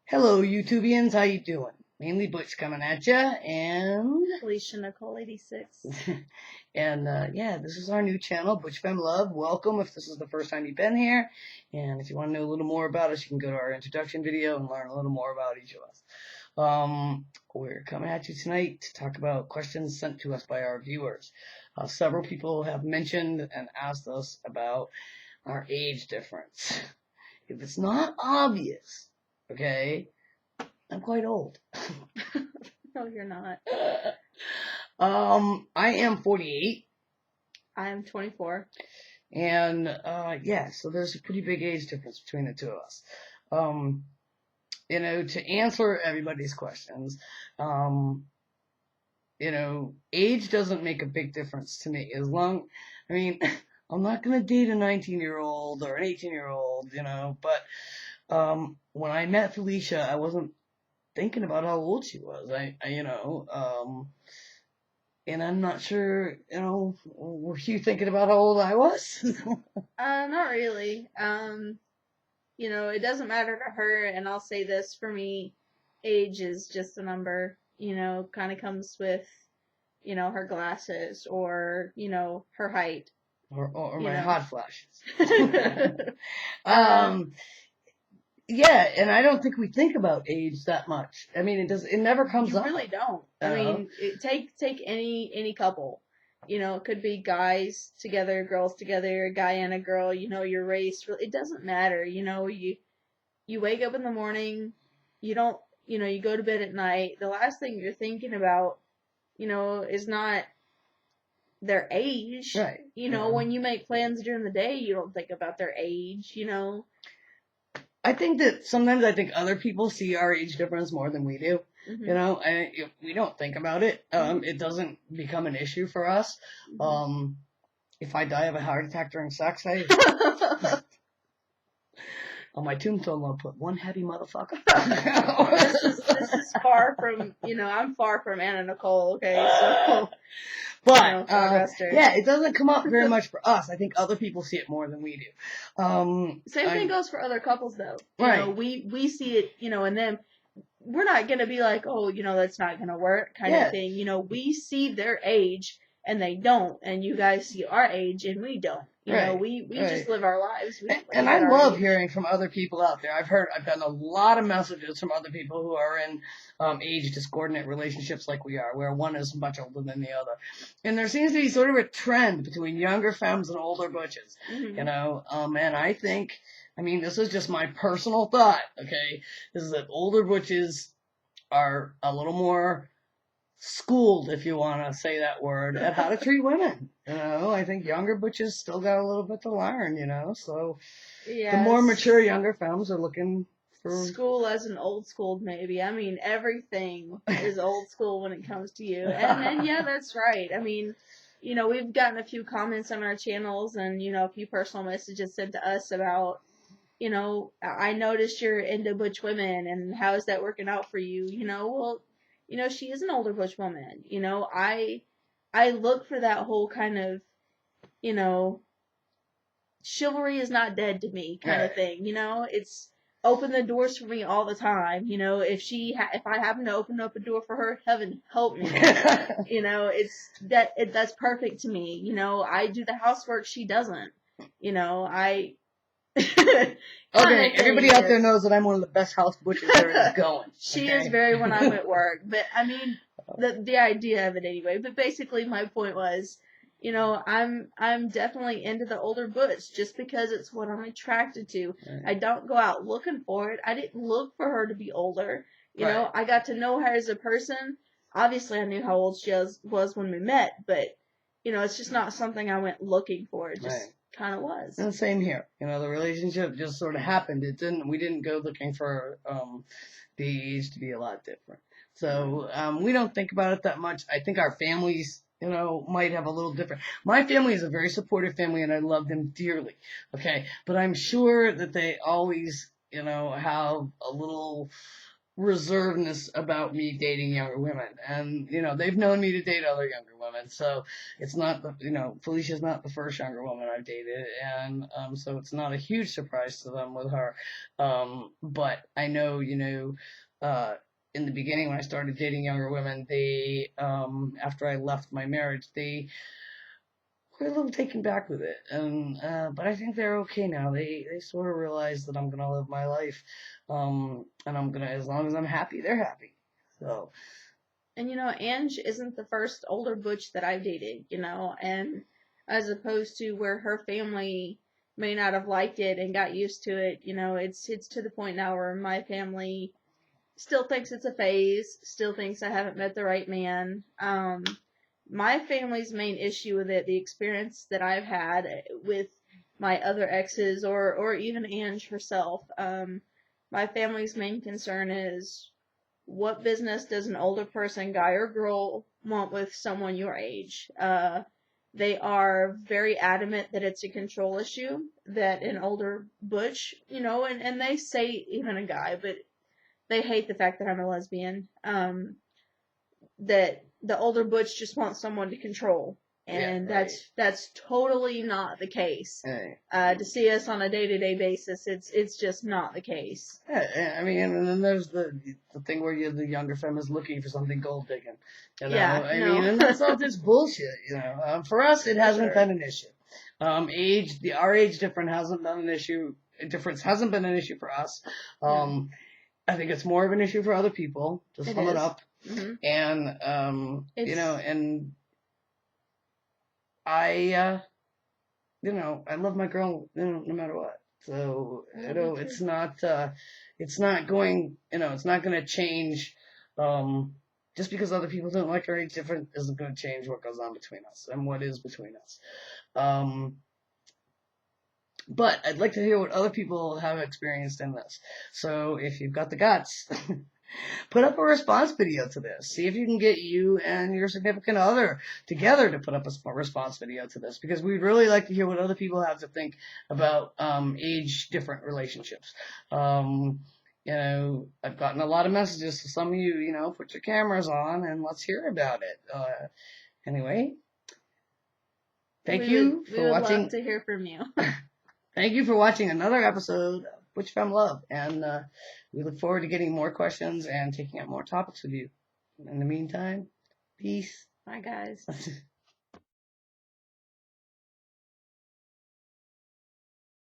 Hello, YouTubians. How you doing? Mainly Butch coming at ya, and Alicia Nicole 86. yeah, this is our new channel, ButchFemmeLove. Welcome if this is the first time you've been here, and if you want to know a little more about us, you can go to our introduction video and learn a little more about each of us. We're coming at you tonight to talk about questions sent to us by our viewers. Several people have mentioned and asked us about our age difference. If it's not obvious, okay, I'm quite old. No, you're not. I am 48. I am 24. And, yeah, so there's a pretty big age difference between the two of us. To answer everybody's questions, age doesn't make a big difference to me. I'm not going to date a 19-year-old or an 18-year-old, but, when I met Felicia, I wasn't thinking about how old she was. And I'm not sure, were you thinking about how old I was? Not really. It doesn't matter to her, and I'll say this for me, age is just a number, kind of comes with, her glasses or, her height. or my hot flashes. Um, Yeah, and I don't think we think about age that much. I mean, it never comes You up. really don't. I mean, take any couple. It could be guys together, girls together, a guy and a girl. Your race. It doesn't matter. You wake up in the morning. You don't. You go to bed at night. The last thing you're thinking about, is not their age. Right. When you make plans during the day, you don't think about their age. I think that sometimes other people see our age difference more than we do. Mm-hmm. And if we don't think about it, it doesn't become an issue for us. Mm-hmm. If I die of a heart attack during sex, on my tombstone I'll put one happy motherfucker. This is far from, I'm far from Anna Nicole, okay, so. But, yeah, it doesn't come up very much for us. I think other people see it more than we do. Same thing goes for other couples, though. Right. We see it, and then we're not going to be like, oh, that's not going to work kind of thing. We see their age and they don't, and you guys see our age and we don't. We just live our lives. And I love hearing from other people out there. I've gotten a lot of messages from other people who are in age discordant relationships like we are, where one is much older than the other. And there seems to be sort of a trend between younger femmes and older butches, and I think, this is just my personal thought, okay, is that older butches are a little more schooled, if you want to say that word, at how to treat women. I think younger butches still got a little bit to learn, so the more mature younger femmes are looking for school as an old school, maybe. Everything is old school when it comes to you. And yeah, that's right. We've gotten a few comments on our channels and, a few personal messages sent to us about, I noticed you're into butch women and how is that working out for you? Well, she is an older butch woman. I look for that whole kind of, chivalry is not dead to me kind of thing. It's open the doors for me all the time. If I happen to open up a door for her, heaven help me. That's perfect to me. I do the housework, she doesn't. Okay, everybody out there knows that I'm one of the best house butchers there is going. She is very when I'm at work, but the idea of it anyway. But basically, my point was, I'm definitely into the older butch just because it's what I'm attracted to. Right. I don't go out looking for it. I didn't look for her to be older. I got to know her as a person. Obviously, I knew how old she was when we met, but it's just not something I went looking for. It just kind of was. And same here. The relationship just sort of happened. We didn't go looking for the age to be a lot different. So we don't think about it that much. I think our families, might have a little different. My family is a very supportive family, and I love them dearly. Okay, but I'm sure that they always, have a little reservedness about me dating younger women, and they've known me to date other younger women, so it's not Felicia's not the first younger woman I've dated, and so it's not a huge surprise to them with her, but I know in the beginning when I started dating younger women, they after I left my marriage, they were a little taken back with it, and but I think they're okay now. They sort of realize that I'm gonna live my life, and I'm gonna, as long as I'm happy, they're happy. So And Ange isn't the first older butch that I've dated, and as opposed to where her family may not have liked it and got used to it, it's to the point now where my family still thinks it's a phase, still thinks I haven't met the right man. My family's main issue with it, the experience that I've had with my other exes or even Ange herself, my family's main concern is, what business does an older person, guy or girl, want with someone your age? They are very adamant that it's a control issue, that an older butch, and they say even a guy, but they hate the fact that I'm a lesbian. That the older butch just wants someone to control, and yeah, right. that's totally not the case. Hey. To see us on a day-to-day basis, it's just not the case. Yeah, I mean, and then there's the thing where the younger femme is looking for something gold digging, Yeah, I no. mean, and that's all just bullshit, For us, it hasn't Sure. been an issue. Our age difference hasn't been an issue for us. I think it's more of an issue for other people, to sum it up. Mm-hmm. And, and I, I love my girl, no matter what. So, it's not going, it's not going to change, just because other people don't like our age different isn't going to change what goes on between us and what is between us. But I'd like to hear what other people have experienced in this. So if you've got the guts, put up a response video to this. See if you can get you and your significant other together to put up a response video to this, because we'd really like to hear what other people have to think about age different relationships. I've gotten a lot of messages to some of you, put your cameras on and let's hear about it. Anyway, thank you for watching. We would love to hear from you. Thank you for watching another episode of ButchFemmeLove, and we look forward to getting more questions and taking up more topics with you. In the meantime, peace. Bye, guys.